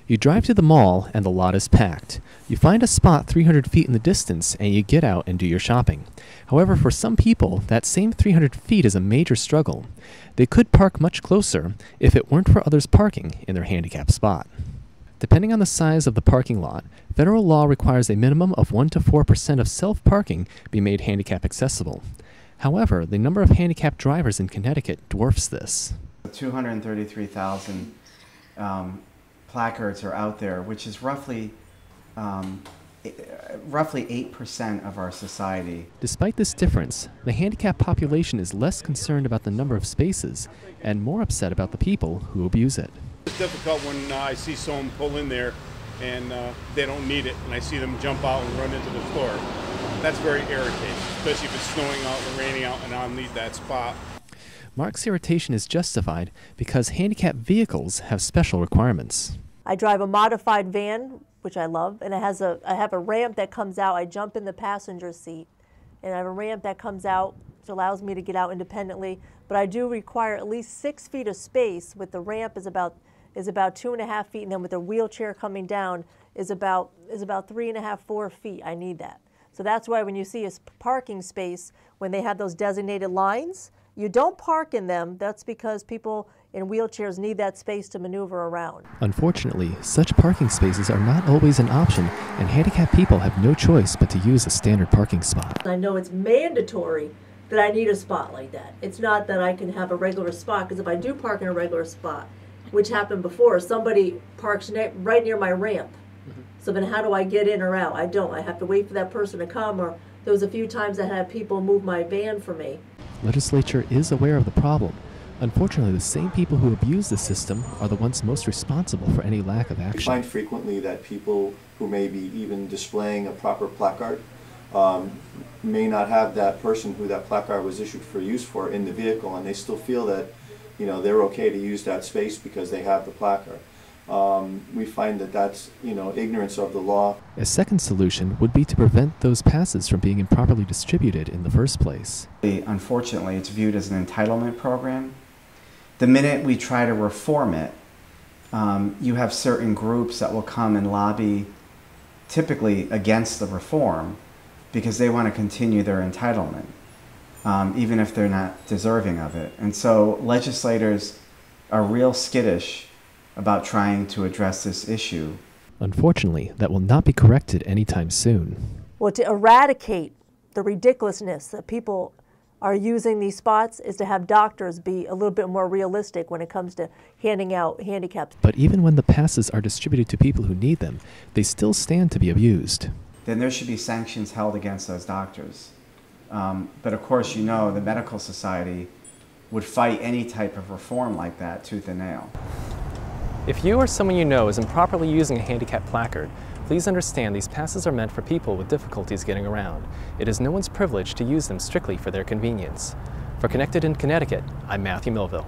You drive to the mall and the lot is packed. You find a spot 300 feet in the distance and you get out and do your shopping. However, for some people, that same 300 feet is a major struggle. They could park much closer if it weren't for others parking in their handicapped spot. Depending on the size of the parking lot, federal law requires a minimum of 1 to 4% of self-parking be made handicap accessible. However, the number of handicapped drivers in Connecticut dwarfs this. 233,000 placards are out there, which is roughly 8% of our society. Despite this difference, the handicapped population is less concerned about the number of spaces and more upset about the people who abuse it. It's difficult when I see someone pull in there and they don't need it, and I see them jump out and run into the store. That's very irritating, especially if it's snowing out or raining out and I'll need that spot. Mark's irritation is justified because handicapped vehicles have special requirements. I drive a modified van, which I love, and I have a ramp that comes out. I jump in the passenger seat, and I have a ramp that comes out, which allows me to get out independently. But I do require at least 6 feet of space. With the ramp is about 2.5 feet, and then with the wheelchair coming down is about 3.5, 4 feet. I need that. So that's why when you see a parking space, when they have those designated lines, you don't park in them. That's because people in wheelchairs need that space to maneuver around. Unfortunately, such parking spaces are not always an option, and handicapped people have no choice but to use a standard parking spot. I know it's mandatory that I need a spot like that. It's not that I can have a regular spot, because if I do park in a regular spot, which happened before, somebody parks right near my ramp. So then how do I get in or out? I don't. I have to wait for that person to come, or there was a few times I had people move my van for me. Legislature is aware of the problem. Unfortunately, the same people who abuse the system are the ones most responsible for any lack of action. We find frequently that people who may be even displaying a proper placard may not have that person who that placard was issued for use for in the vehicle, and they still feel that, you know, they're okay to use that space because they have the placard. We find that that's, ignorance of the law. A second solution would be to prevent those passes from being improperly distributed in the first place. Unfortunately, it's viewed as an entitlement program. The minute we try to reform it, you have certain groups that will come and lobby typically against the reform because they want to continue their entitlement, even if they're not deserving of it. And so legislators are real skittish about trying to address this issue. Unfortunately, that will not be corrected anytime soon. Well, to eradicate the ridiculousness that people are using these spots is to have doctors be a little bit more realistic when it comes to handing out handicaps. But even when the passes are distributed to people who need them, they still stand to be abused. Then there should be sanctions held against those doctors. But of course, the medical society would fight any type of reform like that tooth and nail. If you or someone you know is improperly using a handicapped placard, please understand these passes are meant for people with difficulties getting around. It is no one's privilege to use them strictly for their convenience. For Connected in Connecticut, I'm Matthew Millville.